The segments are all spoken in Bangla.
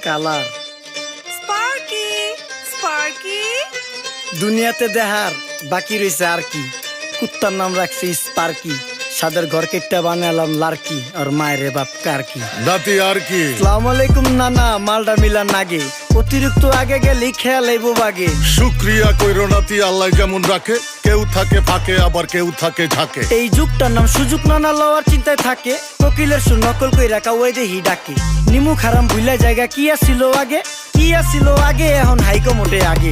কালার স্পার্কি স্পার্কি দুনিয়াতে দেহার বাকি রয়েছে আর কি। কুত্তার নাম রাখছি স্পার্কি, সাদের ঘর কেটটা বানালাম লার্কি, আর মায়ের বাপ কারকি। নাতি আর কি? আসসালামু আলাইকুম নানা, মালডা মিলা নাগে, অতিরিক্ত আগে গেলে খেয়াল আইবো বাগে। শুক্রিয়া কইরো নাতি, আল্লাহ যেমন রাখে, কেউ থাকে ফাঁকে আবার কেউ থাকে ঝাঁকে। এই যুগটার নাম সুযোগ নানা লওয়ার চিন্তায় থাকে, কোকিলের সুর নকল কইরা কাওয়াই দেহি ডাকে। নিমু খারাম ভুলা জায়গা কি আসিল আগে, কি আসিল আগে, এখন হাইকো মোটে আগে।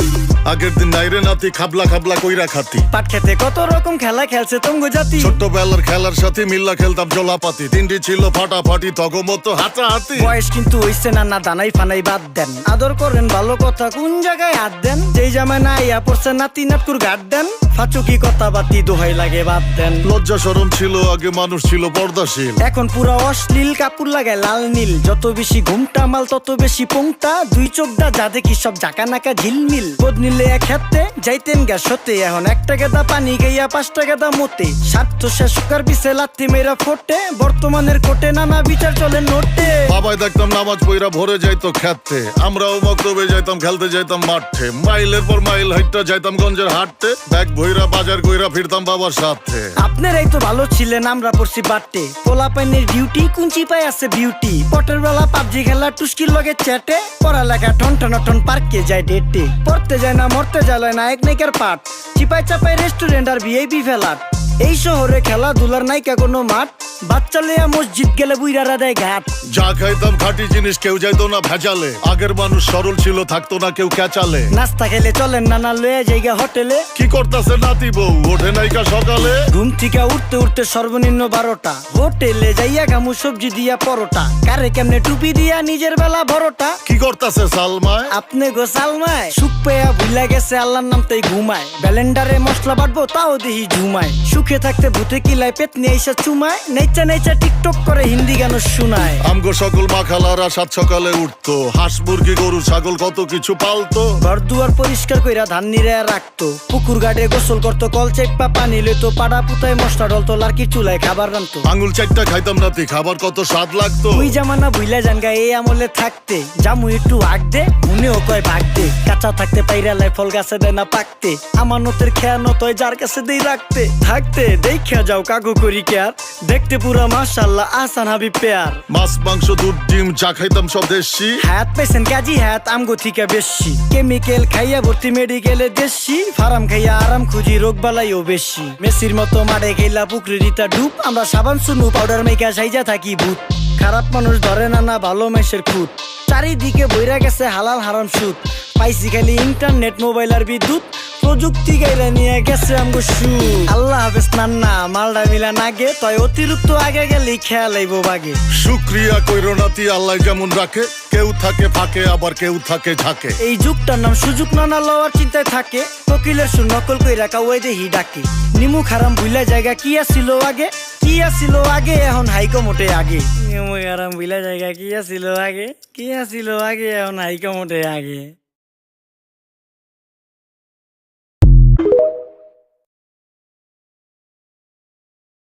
আগের দিন নাইরে নাতি খাবলা খাবলা কইরা খাতি, পাট খেতে কত রকম খেলা খেলছে তঙ্গ জাতি। ছোট্টবেলার খেলার সাথে মিল্লা খেলতাম জলাপাতি, তিনটি ছিল ফাটাফাটি তগমতো হাতাহাতি। বয়স কিন্তু হইছে না, না দানাই ফানাই বাদ দেন, আদর করেন ভালো কথা কোন জায়গায় হাত দেন। যেই জামায় না ইয়া পড়ছে নাতি নাটকুর গাট দেন, ফাচুকি কথা বাতি দোহাই লাগে বাদ দেন। লজ্জা শরম ছিল আগে, মানুষ ছিল পর্দাশীল, এখন পুরা অশ্লীল, কাপড় লাগায় লাল নীল। যত বেশি ঘুমটা মাল তত বেশি পোংটা, দুই চোখটা যা দেখি সব জাকা নাকা ঝিলমিল। বোধ নিলে এক হাতে যাইতেন গা সতে, এখন একটা গেদা পানি গাইয়া 5টা গেদা মতে। স্বার্থ শেষ কার পিছে লাত্তি মেয়েরা ফোটে, বর্তমানের কোটে নানা বিচার চলে নোটে। বাবাই দেখতাম নামাজ পইরা ভরে যাইতো খেতে, আমরাও মক্তবে যাইতাম, খেলতে যাইতাম মাঠে। মাইলের পর মাইল হাইটটা যাইতাম গঞ্জের হাটতে, ব্যাগ ভইরা বাজার কইরা ফিরতাম বাবার সাথে। আপনারাই তো ভালো ছিলেন, আমরা পড়ছি বাটে। পোলা পাইনের ডিউটি কুঞ্চি পাই আছে বিউটি, পটের বেলা পাবজি খেলা টুস্কির লগে চ্যাটে। পড়ালেখা টন টন টন পার্কে যায় ডেটে, পড়তে যায় না মরতে যায় না এক নাইকার পাট। চিপাই চাপাই রেস্টুরেন্ট আর ভিআইপি ফেলাট, এই শহরে খেলাধুলার নাইকা কোনো মাঠ। বাচ্চা লেয়া মসজিদ গেলে বুইরারা দেয় ঘাট। যা খাইতাম খাঁটি জিনিস, কেউ যাইতো না ভেজালে। আগের মানুষ সরল ছিল, থাকতো না কেউ ক্যাচালে। নাস্তা খেলে চলেন নানা লয়ে জায়গা হোটেলে। কি করতাছে নাতি বউ, ওঠে নাইকা সকালে। ঘুম থেকে উঠতে উঠতে সর্বনিম্ন 12টা, হোটেলে যাইয়া গামু সবজি দিয়া পরোটা। কারে কেমনে টুপি দিয়া নিজের বেলা বড়টা। কি করতাছে সালমায়? আপনি গো সালমায় সুখ পেয়া ভুলা গেছে আল্লাহর নাম তাই ঘুমায়। ব্যালেন্ডারে মশলা বাটবো তাও দেহি ঝুমায়। সুখে থাকতে ভূতে কিলায় পেট নিয়ে আইসা চুমায়। নেচা নেচা টিকটক করে হিন্দি গান শোনায়। আমগো সকল মাখালারা সাত সকালে উঠতো, হাঁস মুরগি গরু ছাগল কত কিছু পালতো। ঘর দুয়ার পরিষ্কার কইরা ধান নিরে রাখতো, পুকুর ঘাটে গোসল করতো, কল চেপা পানি লইতো। পাড়া পুতায় মশলা ডলতো, লার্কি চুলায় খাবার রান্তো। আঙুল চারটা খাইতাম নাতি, খাবার কত স্বাদ লাগতো। ওই জামানা ভুইলা জানগা এই আমলে থাকতে, জামু একটু আগ দে মনেও কয় ভাগ দে। কাঁচা থাকতে পাইরালায় ফল গাছে দেয় না পাকতে, আমানতের খেয়ানত হয় যার কাছে দেই রাখতে। থাকতে দেখা যাও কাগু করি কেয়ার, দেখতে পুরা মাশাআল্লাহ আসান হাবি পেয়ার। মাছ মাংস দুধ ডিম যা খাইতাম সব দেশি। হাত পেছেন কাজী হাত আমগো থিকা বেশি, কেমিক্যাল খাইয়া ভর্তি মেডিকেলে দেশি। ফার্ম খাইয়া আরাম খুঁজি রোগ বালাইও বেশি। মেসির মতো মারে গেলা পুকুরে রিতা ডুব, আমরা সাবান সুনু পাউডার মেকা সাইজা থাকি ভূত। খারাপ মানুষ ধরে না না ভালো মেসের খুঁত, চারিদিকে বইরা গেছে হালাল হারাম সুদ। পাইছি খালি ইন্টারনেট মোবাইল আর বিদ্যুৎ, প্রযুক্তি গাইলা নিয়ে গেছে আমগো সু। আল্লাহ হাফেজ নান্না, মালডা মিলা নাগে, তয় অতিরিক্ত আগে গেলে খেয়াল আইবো বাগে। শুক্রিয়া কইরো নাতি, আল্লাহ যেমন রাখে, কেউ থাকে ফাঁকে আবার কেউ থাকে ঝাঁকে। এই যুগটার নাম সুযোগ নানা লওয়ার চিন্তায় থাকে, কোকিলের সুর নকল কইরা কাওয়াই দেহি ডাকে। নিমু খারাম ভুলা জায়গা কি আসিল আগে, কি আসিল আগে, এখন হাইকো মোটে আগে। নিমু খারাম ভুলা জায়গা কি আসিল আগে, কি আসিল আগে, এখন হাইকো মোটে আগে।